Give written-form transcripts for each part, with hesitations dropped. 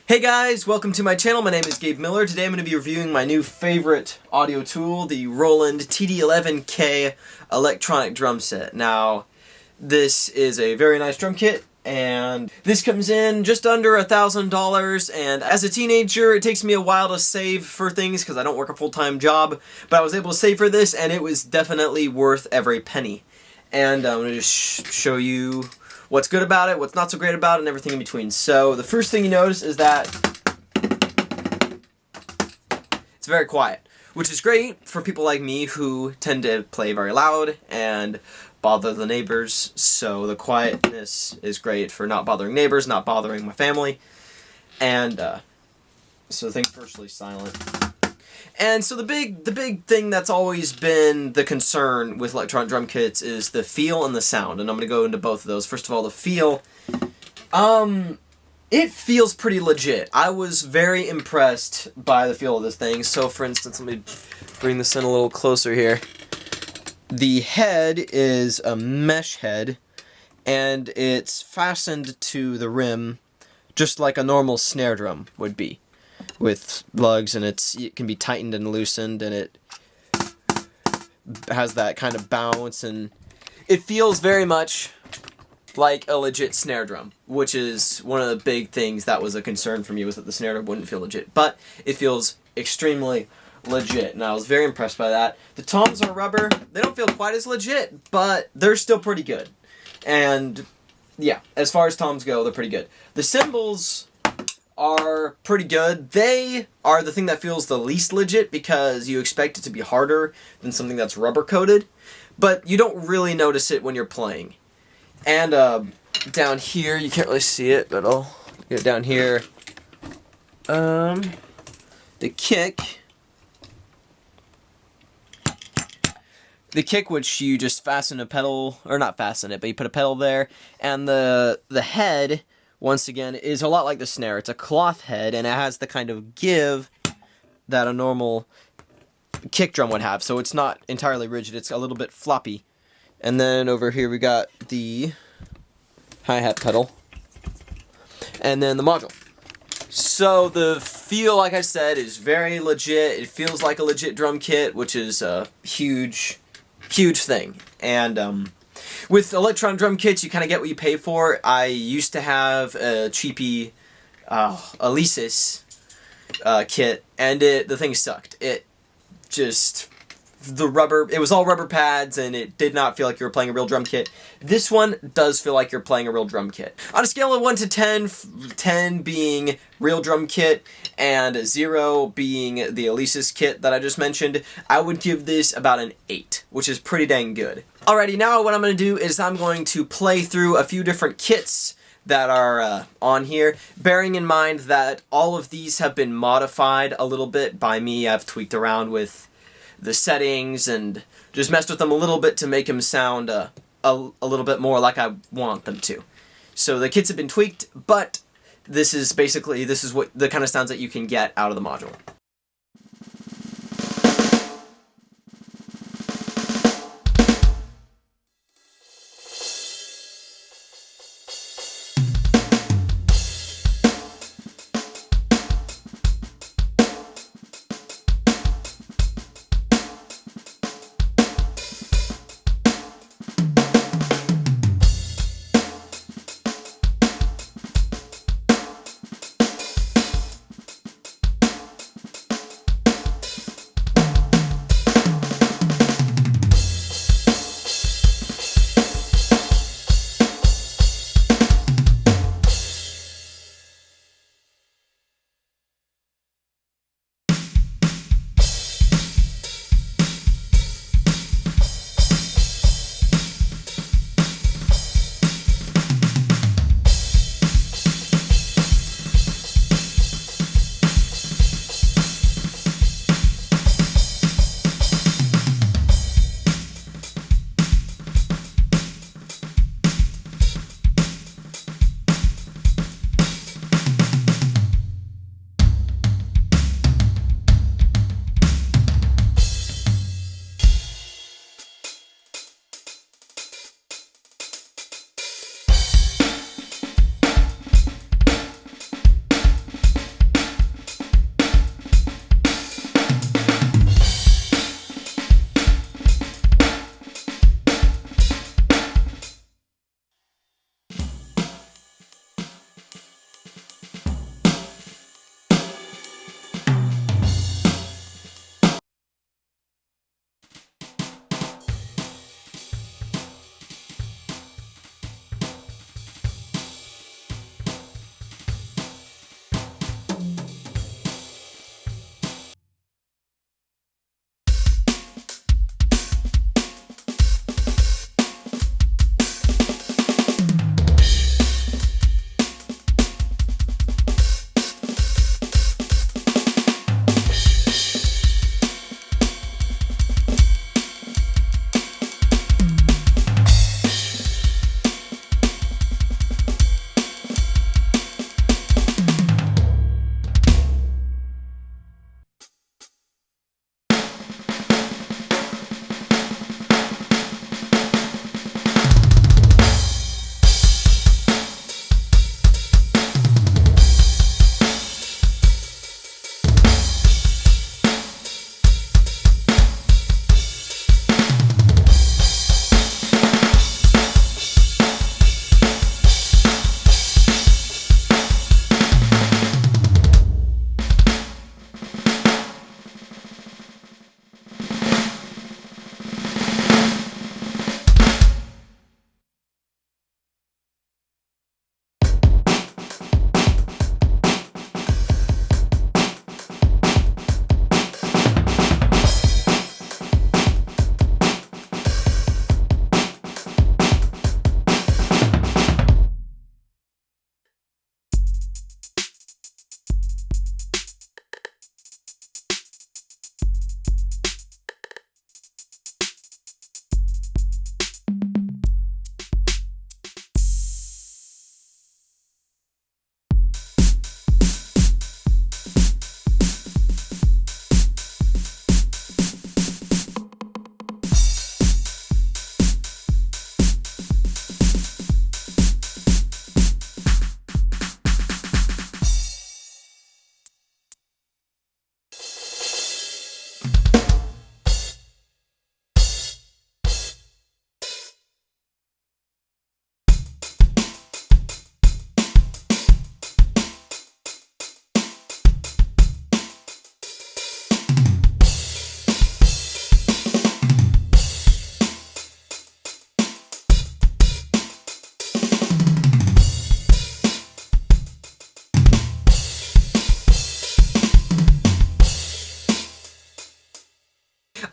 Hey guys, welcome to my channel. My name is Gabe Miller. Today I'm going to be reviewing my new favorite audio tool, the Roland TD-11k electronic drum set. Now, this is a very nice drum kit, and this comes in just under $1,000, and as a teenager it takes me a while to save for things because I don't work a full-time job, but I was able to save for this and it was definitely worth every penny. And I'm going to just show you what's good about it, what's not so great about it, and everything in between. So the first thing you notice is that it's very quiet, which is great for people like me who tend to play very loud and bother the neighbors. So the quietness is great for not bothering neighbors, not bothering my family, and so things virtually silent. And so the big thing that's always been the concern with electronic drum kits is the feel and the sound, and I'm going to go into both of those. First of all, the feel. It feels pretty legit. I was very impressed by the feel of this thing. So for instance, let me bring this in a little closer here. The head is a mesh head, and it's fastened to the rim just like a normal snare drum would be, with lugs, and it can be tightened and loosened, and it has that kind of bounce, and it feels very much like a legit snare drum, which is one of the big things that was a concern for me, was that the snare drum wouldn't feel legit, but it feels extremely legit, and I was very impressed by that. The toms are rubber. They don't feel quite as legit, but they're still pretty good. And yeah, as far as toms go, they're pretty good. The cymbals are pretty good. They are the thing that feels the least legit because you expect it to be harder than something that's rubber coated, but you don't really notice it when you're playing. And down here, you can't really see it, but I'll get down here. The kick. The kick, which you just fasten a pedal, or not fasten it, but you put a pedal there, and the head, once again, is a lot like the snare. It's a cloth head, and it has the kind of give that a normal kick drum would have, so it's not entirely rigid, it's a little bit floppy. And then over here we got the hi-hat pedal, and then the module. So the feel, like I said, is very legit. It feels like a legit drum kit, which is a huge thing. And with electronic drum kits, you kind of get what you pay for. I used to have a cheapy Alesis kit, and the thing sucked. It was all rubber pads, and it did not feel like you were playing a real drum kit. This one does feel like you're playing a real drum kit. On a scale of 1 to 10, 10 being real drum kit and 0 being the Alesis kit that I just mentioned, I would give this about an 8, which is pretty dang good. Alrighty, now what I'm going to do is I'm going to play through a few different kits that are on here, bearing in mind that all of these have been modified a little bit by me. I've tweaked around with the settings and just messed with them a little bit to make them sound a little bit more like I want them to. So the kits have been tweaked, but this is what the kind of sounds that you can get out of the module.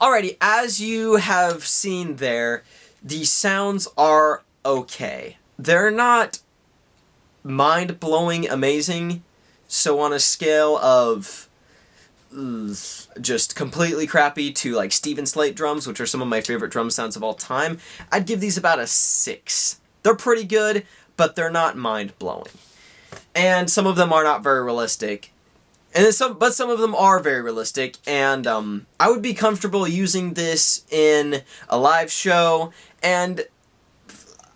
Alrighty, as you have seen there, the sounds are okay. They're not mind-blowing amazing, so on a scale of just completely crappy to like Steven Slate drums, which are some of my favorite drum sounds of all time, I'd give these about a 6. They're pretty good, but they're not mind-blowing. And some of them are not very realistic. But some of them are very realistic, and I would be comfortable using this in a live show, and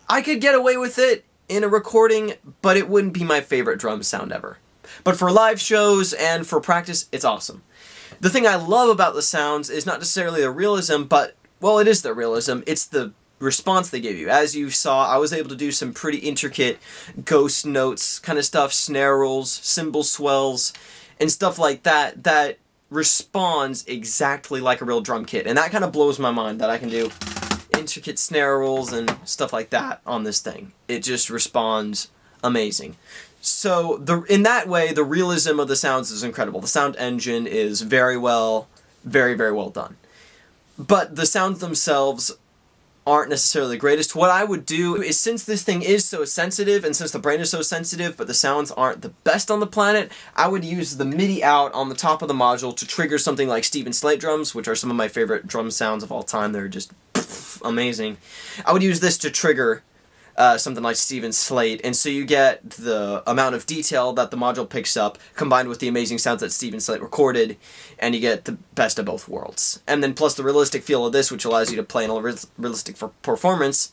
I could get away with it in a recording, but it wouldn't be my favorite drum sound ever. But for live shows and for practice, it's awesome. The thing I love about the sounds is not necessarily the realism, but, well, it is the realism, it's the response they give you. As you saw, I was able to do some pretty intricate ghost notes kind of stuff, snare rolls, cymbal swells, and stuff like that, that responds exactly like a real drum kit. And that kind of blows my mind that I can do intricate snare rolls and stuff like that on this thing. It just responds amazing. So in that way, the realism of the sounds is incredible. The sound engine is very well done. But the sounds themselves aren't necessarily the greatest. What I would do is, since this thing is so sensitive, and since the brain is so sensitive, but the sounds aren't the best on the planet, I would use the MIDI out on the top of the module to trigger something like Steven Slate drums, which are some of my favorite drum sounds of all time. They're just amazing. I would use this to trigger something like Steven Slate, and so you get the amount of detail that the module picks up combined with the amazing sounds that Steven Slate recorded, and you get the best of both worlds. And then plus the realistic feel of this, which allows you to play in a realistic performance,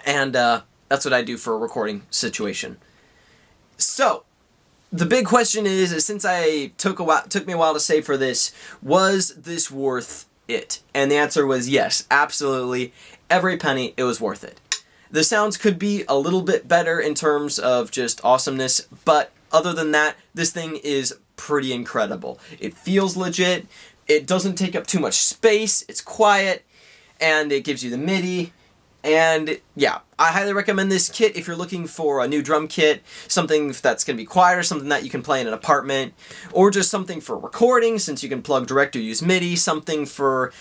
and that's what I do for a recording situation. So, the big question is since took me a while to save for this, was this worth it? And the answer was yes, absolutely. Every penny, it was worth it. The sounds could be a little bit better in terms of just awesomeness, but other than that, this thing is pretty incredible. It feels legit, it doesn't take up too much space, it's quiet, and it gives you the MIDI, and yeah, I highly recommend this kit if you're looking for a new drum kit, something that's going to be quieter, something that you can play in an apartment, or just something for recording, since you can plug direct or use MIDI, something for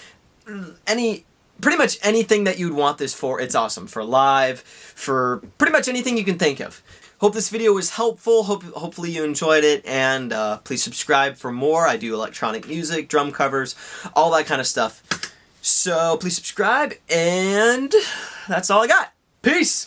pretty much anything that you'd want this for. It's awesome. For live, for pretty much anything you can think of. Hope this video was helpful. Hopefully you enjoyed it, and please subscribe for more. I do electronic music, drum covers, all that kind of stuff. So please subscribe, and that's all I got. Peace!